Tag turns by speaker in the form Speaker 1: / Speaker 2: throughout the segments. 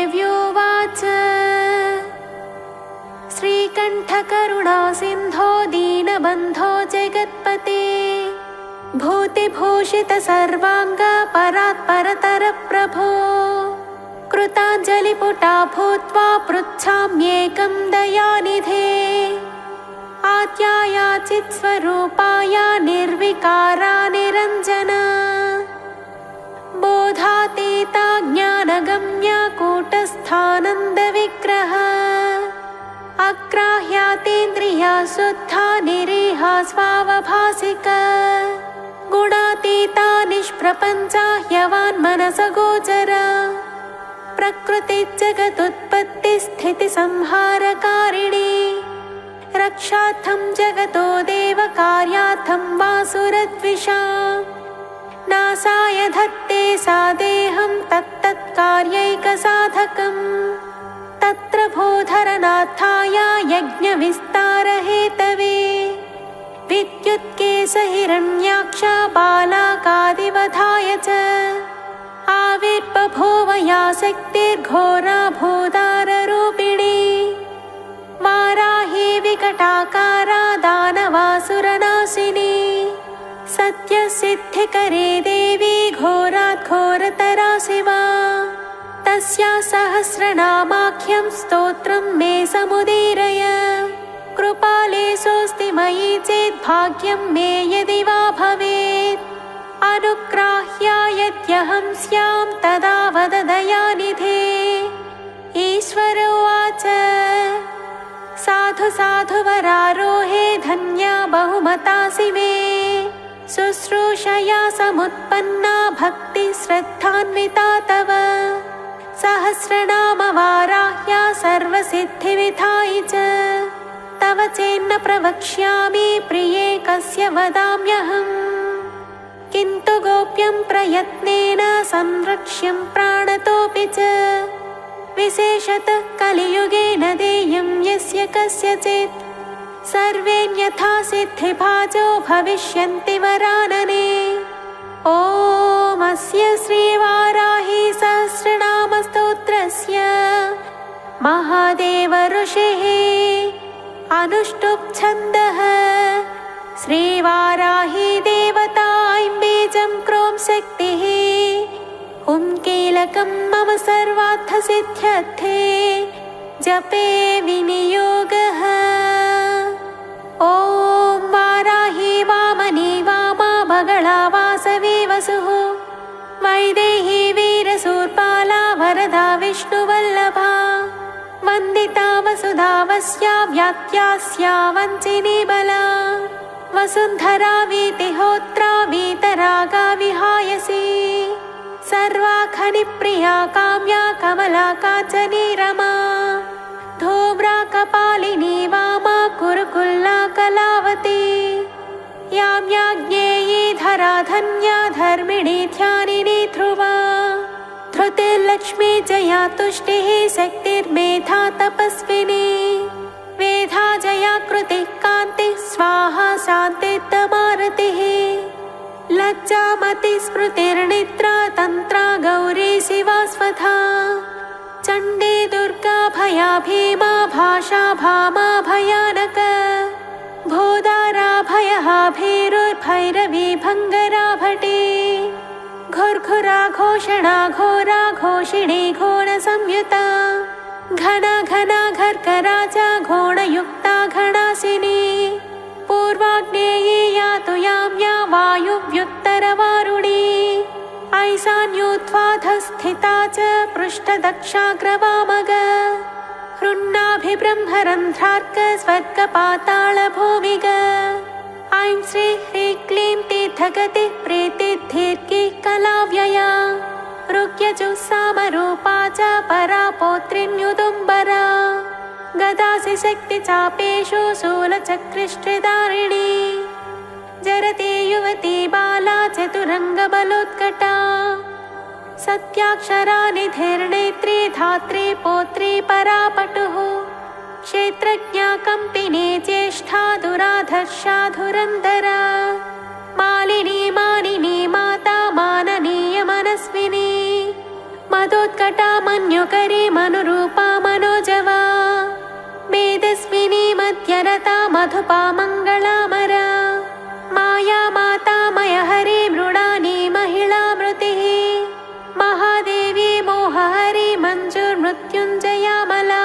Speaker 1: देव्योवाच श्रीकण्ठकरुणा सिन्धो दीनबन्धो जगत्पते भूतिभूषित सर्वाङ्ग परात्परतर प्रभो कृताञ्जलिपुटा भूत्वा पृच्छाम्येकं दयानिधे आद्याया चित्स्वरूपाया निर्विकारा निरञ्जना बोधातीता ज्ञानगम्या कूटस्थानन्दविग्रह अग्राह्यातीन्द्रिया शुद्धा निरीहा स्वावभासिका गुणातीता निष्प्रपञ्चा ह्यवान्मनसगोचरा प्रकृतिजगदुत्पत्तिस्थितिसंहारकारिणी रक्षार्थं जगतो देवकार्यार्थं वासुरद्विषा नासाय धत्ते सा देहं तत्तत्कार्यैकसाधकम् तत्र भूधरनाथाय यज्ञविस्तारहेतवे विद्युत्केशहिरण्याक्ष बालाकादिवधाय च आविर्बभूव या शक्तिर्घोरा भूदाररूपिणी वाराही विकटाकारा दानवासुरनाशिनी सत्यसिद्धिकरे देवी घोरात्-घोरतरा शिवा तस्या सहस्रनामाख्यं स्तोत्रं मे समुदीरय कृपाले सोऽस्ति मयि चेत् भाग्यं मे यदि वा भवेत् अनुग्राह्या यद्यहं स्यां तदा वद दयानिधे ईश्वर उवाच साधु साधु वरारोहे धन्या बहुमतासि मे शुश्रूषया समुत्पन्ना भक्तिश्रद्धान्विता तव सहस्रनामवाराह्या सर्वसिद्धिविधायि च तव चेन्न प्रवक्ष्यामि प्रिये कस्य वदाम्यहम् किन्तु गोप्यं प्रयत्नेन संरक्ष्यं प्राणतोऽपि च विशेषतः कलियुगे न देयं यस्य कस्यचित् सर्वेऽन्यथा सिद्धिभाजो भविष्यन्ति वरानने ॐ अस्य श्रीवाराही सहस्रनामस्तोत्रस्य महादेव ऋषिः अनुष्टुप् छन्दः श्रीवाराही देवता ऐं बीजं क्रों शक्तिः हुं कीलकं मम सर्वार्थसिद्ध्यर्थे जपे विनियोगः ॐ वाराही वामनी वामा बगला वासवी वसुः वैदेही वीरशूर्पाला वरदा विष्णुवल्लभा वन्दिता वसुधा वस्या व्यात्यास्या वञ्चिनी बला वसुन्धरा वीतिहोत्रा वीतरागा विहायसी सर्वाखनिप्रिया काम्या कमला काचनी रमा धूम्रा कपालिनी वामा कुरुकुल्ला कलावती यां याज्ञेयी धरा धन्या धर्मिणी ध्यानिनी ध्रुवा धृतिर्लक्ष्मी जया तुष्टिः शक्तिर्मेधा तपस्विनी वेधा जया कृतिः कान्तिः स्वाहा शान्तिर्दमारतिः लज्जामति स्मृतिर्निद्रा तन्त्रा गौरी शिवा स्वधा चण्डी दुर्गा भया भीमा भाषा भामा भयानक भूदारा भयहा भीरुर्भैरवी भङ्गरा भटी घुर्घुरा घोषणा घोरा घोषिणी घोणसंयुता घना घना घर्कराजा घोणयुक्ता घणासिनी पूर्वाग्नेयी यातु यां या वायुव्युत्तरवारुणी ऐशान्योद्वाधस्थिता च पृष्ठदक्षाग्रवामग हृन्नाभिब्रह्मरन्ध्रार्क स्वर्गपातालभूमिग ऐं श्री ह्रीं क्लीं तीर्थगतिः प्रीतिर्धीर्घी कलाव्यया ऋग्यजुस्सामरूपा च परा पौत्रिण्युदुम्बरा गदासि शक्तिचापेषु शूलचक्रिष्ठधारिणी जरति युवती बाला चतुरङ्गबलोत्कटा सत्याक्षरा निधिर्नेत्री धात्री पौत्री परापटुः क्षेत्रज्ञा कम्पिनी ज्येष्ठा दुराधर्षा धुरन्धरा मालिनी मानिनी माता माननीय मनस्विनी मदोत्कटा मन्युकरी मनुरूपा मनोजवा मेदस्विनी मध्यरता मधुपा मङ्गलामरा माया माता मयहरी मृडानी महिलामृतिः महादेवी मोहहरी मञ्जुर्मृत्युञ्जयामला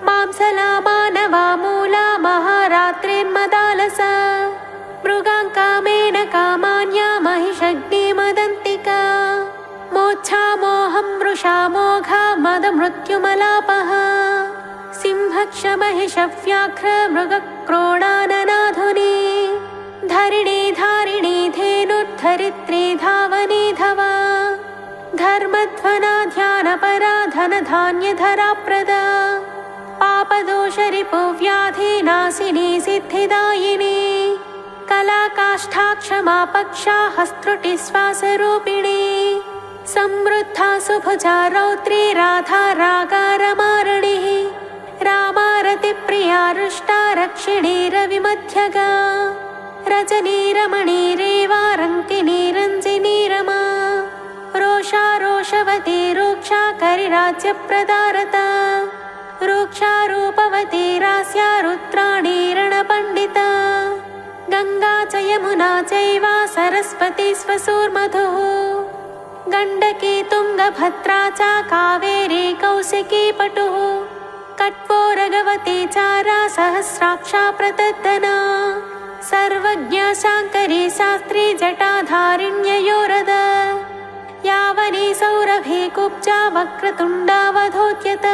Speaker 1: मांसला मानवा मूला महारात्रिर्मदालसा मृगाङ्कामेन कामान्या महिषग्निमदन्तिका मोच्छा मोहं वृषा मोघा मदमृत्युमलापः सिंहक्षमहिषव्याघ्र मृगक्रोडाननाधुनी धरिणी धारिणी धेनुर्धरित्री धावनी धवा धर्मध्वना ध्यानपरा धनधान्यधरा प्रदा पापदोषरिपुव्याधिनाशिनी सिद्धिदायिनी कलाकाष्ठा क्षमा पक्षा हस्त्रुटिश्वासरूपिणी समृद्धा सुभुजा रौद्री राधा रागारमारणिः रामारतिप्रिया रुष्टा रक्षिणी रविमध्यगा रजनी रमणी रेवा रङ्किनी रञ्जिनी रमा रोषा रोषवती रूक्षा करिराज्यप्रदारता रूक्षा रूपवती रास्या रुद्राणी रणपण्डिता गङ्गा च यमुना चैव सरस्वती स्वसूर्मधुः गण्डकी तुङ्गभद्रा च कावेरी कौशिकी पटुः कट्वोरगवती चारा सहस्राक्षा प्रदद्धना सर्वज्ञा शाङ्करी शास्त्री जटाधारिण्ययोरद यावनी सौरभी कुब्जा वक्रतुण्डावधोद्यत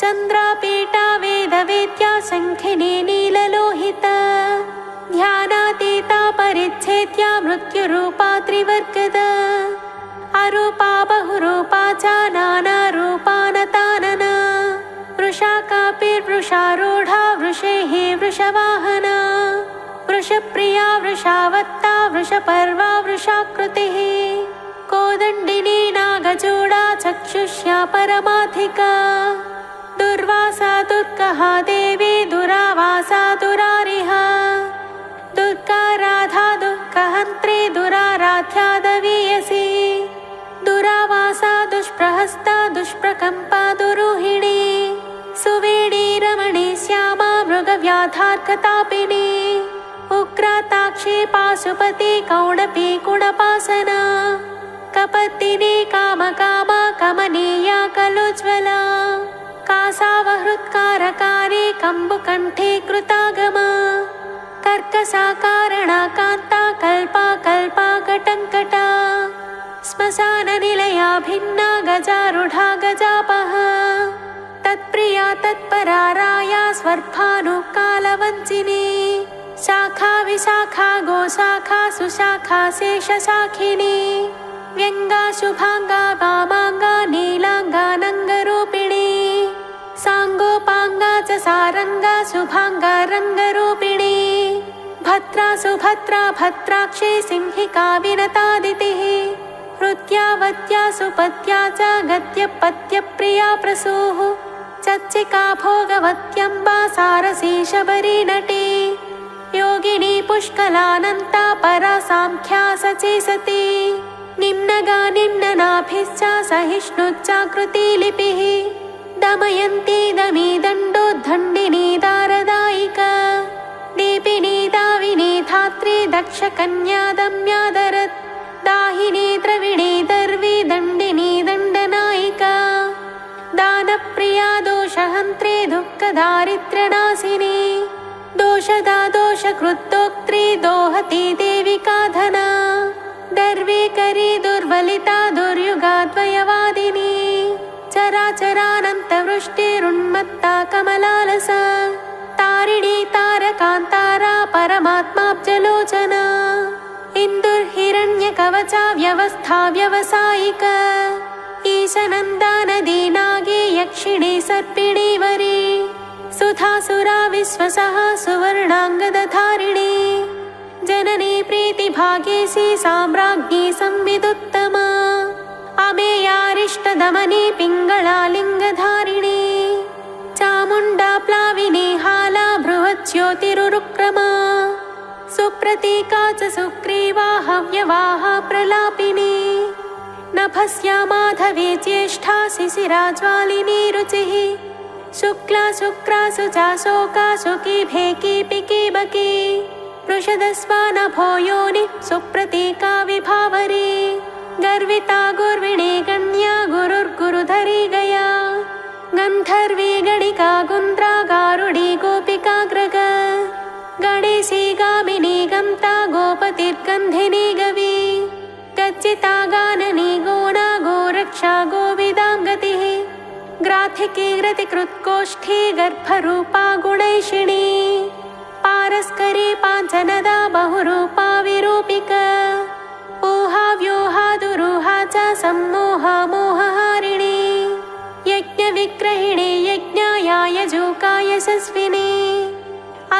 Speaker 1: चन्द्रापीठा वेदवेद्या शङ्खिनी नीललोहिता ध्यानातीता परिच्छेद्या मृत्युरूपा त्रिवर्गदा अरूपा बहुरूपा च नानारूपा नतानना वृषा कापिर्वृषारूढा वृषेः वृषवाहना वृषप्रिया वृषावत्ता वृषपर्वा वृषाकृतिः कोदण्डिनी नागचूडा चक्षुष्या परमाधिका दुर्वासा दुर्गहा देवी दुरावासा दुरारिहा दुर्गा राधा दुःखहन्त्री दुराराध्या दवीयसी दुरावासा दुष्प्रहस्ता दुष्प्रकम्पा दुरूहिणी सुवेणी रमणी श्यामा मृगव्याधार्कतापिनी उग्राताक्षी पाशुपति कौणपी कुणपासना कपत्तिनी कामकामा कमनीया कलोज्ज्वला कासावहृत्कारकारी कम्बुकण्ठे कृतागमा कर्कसाकारणा कान्ता कल्पा कल्पा कटङ्कटा श्मशाननिलया भिन्ना गजारूढा गजापः तत्प्रिया तत्परा राया स्वर्भानुकालवञ्चिनी शाखा विशाखा गोशाखा सुशाखा शेषशाखिनी व्यङ्गा शुभाङ्गा वामाङ्गा नीलाङ्गा नङ्गरूपिणी साङ्गोपाङ्गा च सारङ्गा शुभाङ्गा रङ्गरूपिणी भद्रा सुभद्रा भद्राक्षी सिंहिका विनतादितिः हृद्यावत्या सुपत्या च गद्यपत्यप्रिया प्रसूः चच्चिका भोगवत्यम्बा सारसी शबरी नटी योगिनी पुष्कलानन्ता परा साङ्ख्या सची सती निम्नगा निम्ननाभिश्च सहिष्णुच्चाकृती लिपिः दमयन्ती दमी दण्डोद्धण्डिनी दारदायिका दीपिनी दाविनी धात्री दक्षकन्या दम्यादरत् दाहिनी द्रविणी दर्वी दण्डिनी दण्डनायिका दानप्रिया दोषहन्त्री दुःखदारिद्र्यनाशिनी दोषदा दोषकृत्तोक्त्री दोहती देविका धना दर्वीकरी दुर्वलिता दुर्युगाद्वयवादिनी चराचरानन्तवृष्टिरुन्मत्ता कमलालसा तारिणी तारकान्तारा परमात्माब्जलोचना इन्दुर्हिरण्यकवचा व्यवस्था व्यवसायिका ईशनन्दा नदी नागी यक्षिणी सर्पिणी वरी सुधासुरा विश्वसः सुवर्णाङ्गदधारिणी जननी प्रीतिभागीसी साम्राज्ञी संविदुत्तमा अमेयारिष्टदमनी पिङ्गळालिङ्गधारिणी चामुण्डा प्लाविनी हाला बृहज्योतिरुरुक्रमा सुप्रतीका च सुग्रीवा हव्यवाहा प्रलापिनी नभस्या माधवी ज्येष्ठा शिशिराज्वालिनी रुचिः शुक्ला शुक्रासु चाशोकासु कीभेकी पिकीबकी वृषदस्वानभो योनि सुप्रतीका विभावरी गर्विता गुर्विणी गण्या गुरुर्गुरुधरी गया गन्धर्वी गणिका गुन्द्रा गारुडी गोपिकाग्रग गणेशी गामिनी गन्ता गोपतिर्गन्धिनी गवी गज्जिता गाननी गोणा गोरक्षा गोविदां गतिः ग्राथिकी रतिकृत्कोष्ठी गर्भरूपा गुणैषिणी पारस्करी पाञ्चनदा बहुरूपा विरूपिका ऊहा व्यूहा दुरूहा च सम्मोहा मोहहारिणी यज्ञविग्रहिणी यज्ञाया यजूका यशस्विनी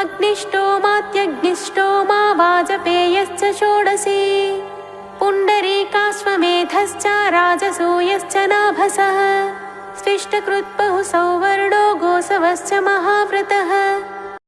Speaker 1: अग्निष्टोमात्यग्निष्टोमा वाजपेयश्च षोडशी पुण्डरीकाश्वमेधश्च राजसूयश्च नाभसः स्विष्टकृत् बहुसौवर्णो गोसवश्च महाव्रतः